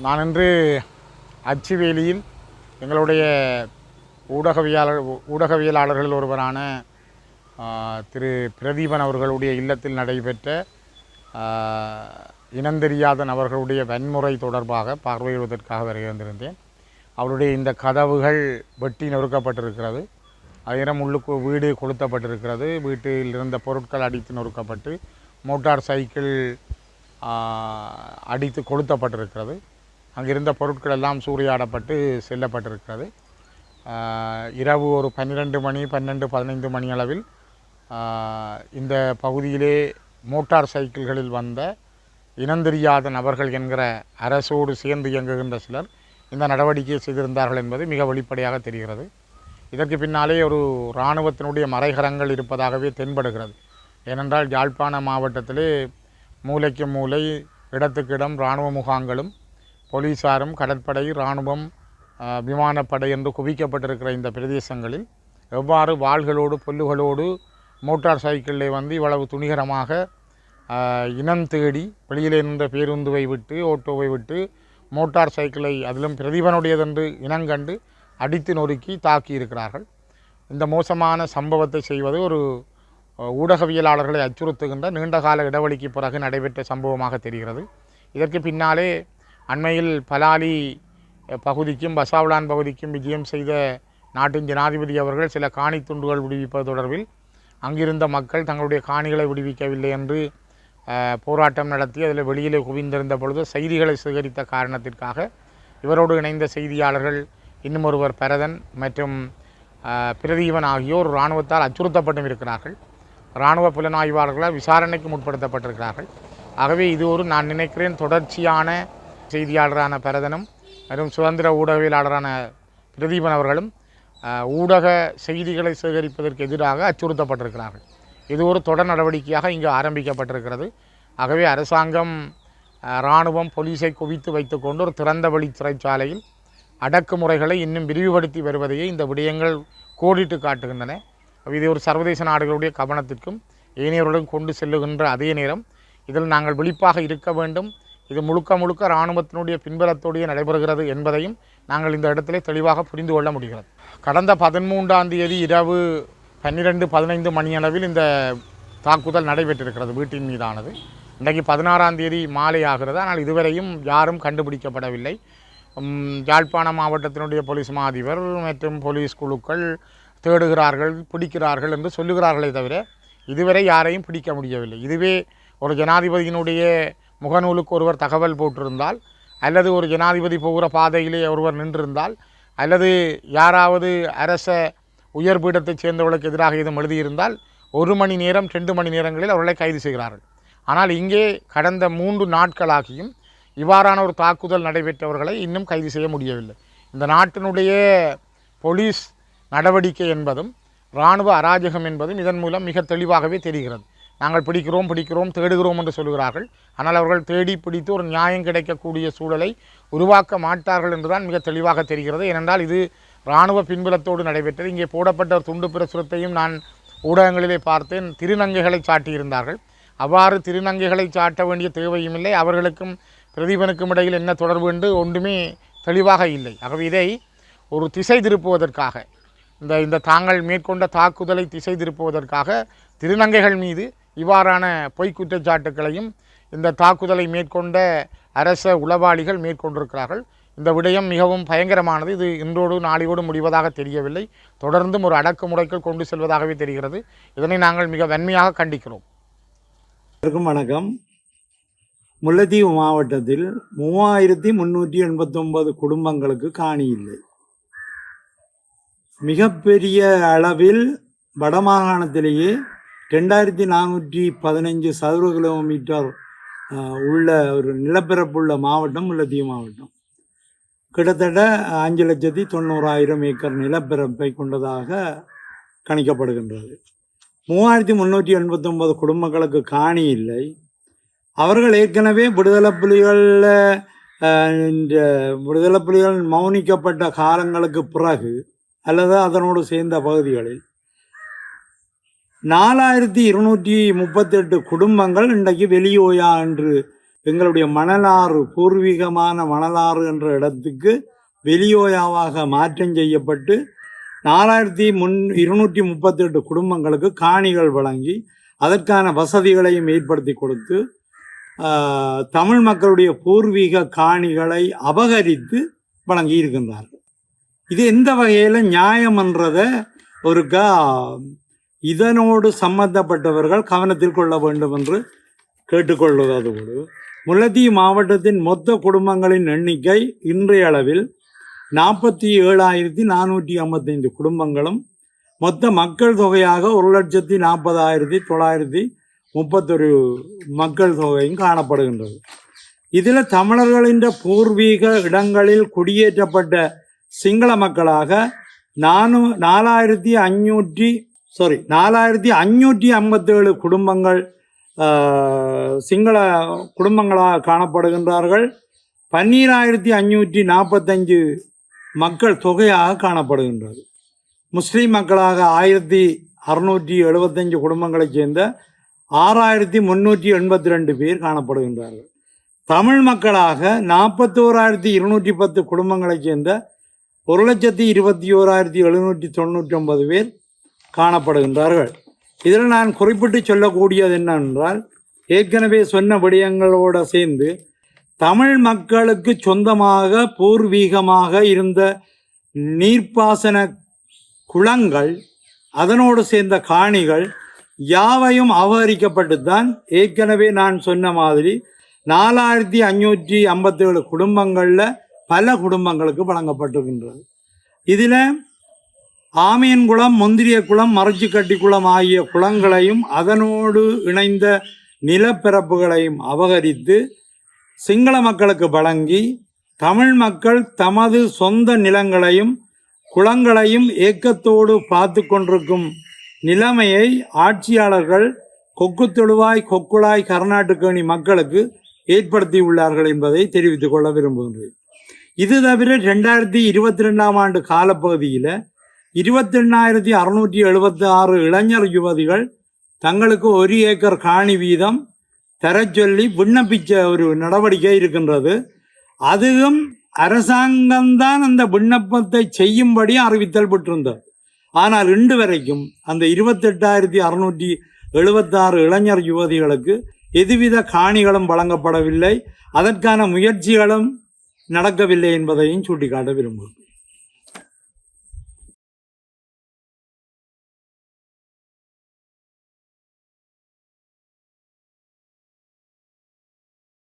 நான் இன்று அச்சுவேலியில் எங்களுடைய ஊடகவியலாளர்கள் ஒருவரான திரு பிரதீபன் அவர்களுடைய இல்லத்தில் நடைபெற்ற இனந்தெரியாதன் அவர்களுடைய வன்முறை தொடர்பாக பார்வையிடுவதற்காக வருகின்றேன். அவருடைய இந்த கதவுகள் வெட்டி நொறுக்கப்பட்டிருக்கிறது. அதேரம் உள்ளுக்கு வீடு கொளுத்தப்பட்டிருக்கிறது. வீட்டில் இருந்த பொருட்கள் அடித்து நொறுக்கப்பட்டு மோட்டார் சைக்கிள் அடித்து கொளுத்தப்பட்டிருக்கிறது. அங்கிருந்த பொருட்கள் எல்லாம் சூறையாடப்பட்டு செல்லப்பட்டிருக்கிறது. இரவு ஒரு 12-15 மணி அளவில் இந்த பகுதியிலே மோட்டார் சைக்கிள்களில் வந்த இனந்தெரியாத நபர்கள் என்கிற அரசோடு சேர்ந்து இயங்குகின்ற சிலர் இந்த நடவடிக்கையை செய்திருந்தார்கள் என்பது மிக வெளிப்படையாக தெரிகிறது. இதற்கு பின்னாலே ஒரு இராணுவத்தினுடைய மறைகரங்கள் இருப்பதாகவே தென்படுகிறது. ஏனென்றால் யாழ்ப்பாண மாவட்டத்திலே மூலைக்கு மூலை இடத்துக்கு இடம் இராணுவ முகாம்களும் போலீஸாரும் கடற்படை இராணுவம் விமானப்படை என்று குவிக்கப்பட்டிருக்கிற இந்த பிரதேசங்களில் எவ்வாறு வாள்களோடு பொல்லுகளோடு மோட்டார் சைக்கிளில் வந்து இவ்வளவு துணிகரமாக இனம் தேடி வெளியிலே நின்ற பேருந்துவை விட்டு ஓட்டோவை விட்டு மோட்டார் சைக்கிளை அதிலும் பிரதிபனுடையதென்று இனங்கண்டு அடித்து நொறுக்கி தாக்கி இருக்கிறார்கள். இந்த மோசமான சம்பவத்தை செய்வது ஒரு ஊடகவியலாளர்களை அச்சுறுத்துகின்ற நீண்டகால இடைவெளிக்கு பிறகு நடைபெற்ற சம்பவமாக தெரிகிறது. இதற்கு பின்னாலே அண்மையில் பலாலி பகுதிக்கும் பசாவலான் பகுதிக்கும் விஜயம் செய்த நாட்டின் ஜனாதிபதி அவர்கள் சில காணி துண்டுகள் விடுவிப்பது தொடர்பில் அங்கிருந்த மக்கள் தங்களுடைய காணிகளை விடுவிக்கவில்லை என்று போராட்டம் நடத்தி அதில் வெளியிலே குவிந்திருந்த பொழுது செய்திகளை சேகரித்த காரணத்திற்காக இவரோடு இணைந்த செய்தியாளர்கள் இன்னும் ஒருவர் பரதன் மற்றும் பிரதீபன் ஆகியோர் இராணுவத்தால் அச்சுறுத்தப்பட்டும் இருக்கிறார்கள். இராணுவ புலனாய்வாளர்களால் விசாரணைக்கு முற்படுத்தப்பட்டிருக்கிறார்கள். ஆகவே இது ஒரு நான் நினைக்கிறேன் தொடர்ச்சியான செய்தியாளரான பரதனும் மற்றும் சுதந்திர ஊடகவியலாளரான பிரதீபன் அவர்களும் ஊடக செய்திகளை சேகரிப்பதற்கு எதிராக அச்சுறுத்தப்பட்டிருக்கிறார்கள். இது ஒரு தொடர் நடவடிக்கையாக இங்கு ஆரம்பிக்கப்பட்டிருக்கிறது. ஆகவே அரசாங்கம் இராணுவம் போலீஸை குவித்து வைத்துக்கொண்டு ஒரு திறந்த வழி சிறைச்சாலையில் அடக்குமுறைகளை இன்னும் விரிவுபடுத்தி வருவதையே இந்த விடயங்கள் கோடிட்டு காட்டுகின்றன. இது ஒரு சர்வதேச நாடுகளுடைய கவனத்திற்கும் ஏனையவர்களும் கொண்டு செல்லுகின்ற அதே நேரம் இதில் நாங்கள் விழிப்பாக இருக்க வேண்டும். இது முழுக்க முழுக்க இராணுவத்தினுடைய பின்பலத்தோடைய நடைபெறுகிறது என்பதையும் நாங்கள் இந்த இடத்திலே தெளிவாக புரிந்து கொள்ள முடிகிறது. கடந்த 13ஆம் தேதி இரவு 12-15 மணியளவில் இந்த தாக்குதல் நடைபெற்றிருக்கிறது வீட்டின் மீதானது. இன்றைக்கு 16ஆம் தேதி மாலை ஆகிறது. ஆனால் இதுவரையும் யாரும் கண்டுபிடிக்கப்படவில்லை. யாழ்ப்பாண மாவட்டத்தினுடைய போலீஸ் மா அதிபர் மற்றும் போலீஸ் குழுக்கள் தேடுகிறார்கள் பிடிக்கிறார்கள் என்று சொல்லுகிறார்களே தவிர இதுவரை யாரையும் பிடிக்க முடியவில்லை. இதுவே ஒரு ஜனாதிபதியினுடைய முகநூலுக்கு ஒருவர் தகவல் போட்டிருந்தால் அல்லது ஒரு ஜனாதிபதி போகிற பாதையிலே ஒருவர் நின்றிருந்தால் அல்லது யாராவது அரச உயர் பீடத்தைச் சேர்ந்தவர்களுக்கு எதிராக எதுவும் எழுதியிருந்தால் 1 மணி நேரம் 2 மணி நேரங்களில் அவர்களை கைது செய்கிறார்கள். ஆனால் இங்கே கடந்த 3 நாட்களாகியும் இவ்வாறான ஒரு தாக்குதல் நடைபெற்றவர்களை இன்னும் கைது செய்ய முடியவில்லை. இந்த நாட்டினுடைய போலீஸ் நடவடிக்கை என்பதும் இராணுவ அராஜகம் என்பதும் இதன் மூலம் மிக தெளிவாகவே தெரிகிறது. நாங்கள் பிடிக்கிறோம் தேடுகிறோம் என்று சொல்கிறார்கள். ஆனால் அவர்கள் தேடி பிடித்து ஒரு நியாயம் கிடைக்கக்கூடிய சூழலை உருவாக்க மாட்டார்கள் என்றுதான் மிக தெளிவாக தெரிகிறது. ஏனென்றால் இது இராணுவ பின்புலத்தோடு நடைபெற்றது. இங்கே போடப்பட்ட ஒரு துண்டு பிரசுரத்தையும் நான் ஊடகங்களிலே பார்த்தேன். திருநங்கைகளை சாட்டியிருந்தார்கள். அவ்வாறு திருநங்கைகளை சாட்ட வேண்டிய தேவையும் இல்லை. அவர்களுக்கும் பிரதீபனுக்கும் இடையில் என்ன தொடர்பு என்று ஒன்றுமே தெளிவாக இல்லை. ஆகவே இதை ஒரு திசை திருப்புவதற்காக இந்த தாங்கள் மேற்கொண்ட தாக்குதலை திசை திருப்புவதற்காக திருநங்கைகள் மீது இவ்வாறான பொய்க் குற்றச்சாட்டுக்களையும் இந்த தாக்குதலை மேற்கொண்ட அரச உளவாளிகள் மேற்கொண்டிருக்கிறார்கள். இந்த விடயம் மிகவும் பயங்கரமானது. இது இன்றோடு நாளையோடு முடிவதாக தெரியவில்லை. தொடர்ந்தும் ஒரு அடக்குமுறைக்குள் கொண்டு செல்வதாகவே தெரிகிறது. இதனை நாங்கள் மிக வன்மையாக கண்டிக்கிறோம். வணக்கம். முல்லைத்தீவு மாவட்டத்தில் 3389 குடும்பங்களுக்கு காணி இல்லை. மிகப்பெரிய அளவில் வடமாகாணத்திலேயே 2415 சதுர கிலோமீட்டர் உள்ள ஒரு நிலப்பரப்புள்ள மாவட்டம் முல்லைத்தீவு மாவட்டம். கிட்டத்தட்ட 5,90,000 ஏக்கர் நிலப்பரப்பை கொண்டதாக கணிக்கப்படுகின்றது. 3389 குடும்பங்களுக்கு காணி இல்லை. அவர்கள் ஏற்கனவே விடுதலை புலிகள் மௌனிக்கப்பட்ட காலங்களுக்கு பிறகு அல்லது அதனோடு சேர்ந்த பகுதிகளில் 4238 குடும்பங்கள் இன்றைக்கு வெளியோயா என்று எங்களுடைய மணலாறு, பூர்வீகமான மணலாறு என்ற இடத்துக்கு வெளியோயாவாக மாற்றம் செய்யப்பட்டு 4238 குடும்பங்களுக்கு காணிகள் வழங்கி அதற்கான வசதிகளையும் ஏற்படுத்தி கொடுத்து தமிழ் மக்களுடைய பூர்வீக காணிகளை அபகரித்து வழங்கி இருக்கின்றார்கள். இது எந்த வகையில் நியாயம் என்றதை ஒருக்கா இதனோடு சம்பந்தப்பட்டவர்கள் கவனத்தில் கொள்ள வேண்டும் என்று கேட்டுக்கொள்வதோடு, முல்லைத்தீவு மாவட்டத்தின் மொத்த குடும்பங்களின் எண்ணிக்கை இன்றைய அளவில் 47,455 குடும்பங்களும் மொத்த மக்கள் தொகையாக 1,40,40,931 மக்கள் தொகையும் காணப்படுகின்றது. இதில் தமிழர்களின் பூர்வீக இடங்களில் குடியேற்றப்பட்ட சிங்கள மக்களாக 4,557 குடும்பங்கள் சிங்கள குடும்பங்களாக காணப்படுகின்றார்கள். 12,545 மக்கள் தொகையாக காணப்படுகின்றது. முஸ்லீம் மக்களாக 1,675 குடும்பங்களைச் சேர்ந்த 6,382 பேர் காணப்படுகின்றார்கள். தமிழ் மக்களாக 41,210 குடும்பங்களைச் சேர்ந்த 1,21,799 பேர் காணப்படுகின்றார்கள். இதில் நான் குறிப்பிட்டு சொல்லக்கூடியது என்னவென்றால், ஏற்கனவே சொன்ன விடயங்களோடு சேர்ந்து தமிழ் மக்களுக்கு சொந்தமாக பூர்வீகமாக இருந்த நீர்ப்பாசன குளங்கள், அதனோடு சேர்ந்த காணிகள் யாவையும் அபகரிக்கப்பட்டுத்தான் ஏற்கனவே நான் சொன்ன மாதிரி 4,557 குடும்பங்களில் பல குடும்பங்களுக்கு வழங்கப்பட்டிருக்கின்றது. இதில் ஆமியன் குளம், முந்திரிய குளம், மறைச்சிக்கட்டி குளம் ஆகிய குளங்களையும் அதனோடு இணைந்த நிலப்பரப்புகளையும் அபகரித்து சிங்கள மக்களுக்கு வழங்கி தமிழ் மக்கள் தமது சொந்த நிலங்களையும் குளங்களையும் ஏக்கத்தோடு பார்த்து கொண்டிருக்கும் நிலைமையை ஆட்சியாளர்கள் கொக்கு தொழுவாய், கொக்குழாய், கர்நாடகணி மக்களுக்கு ஏற்படுத்தியுள்ளார்கள் என்பதை தெரிவித்துக் கொள்ள விரும்புகின்றேன். இது தவிர 2022ஆம் ஆண்டு காலப்பகுதியில் 28,676 இளைஞர் யுவதிகள் தங்களுக்கு 1 ஏக்கர் காணி வீதம் தரச் சொல்லி விண்ணப்பித்த ஒரு நடவடிக்கை இருக்கின்றது. அதுவும் அரசாங்கம்தான் அந்த விண்ணப்பத்தை செய்யும்படி அறிவித்தல் பெற்றிருந்தது. ஆனால் இன்று வரைக்கும் அந்த 28,676 இளைஞர் யுவதிகளுக்கு எதுவித காணிகளும் வழங்கப்படவில்லை. அதற்கான முயற்சிகளும் நடக்கவில்லை என்பதையும் சுட்டிக்காட்ட விரும்புகிறேன்.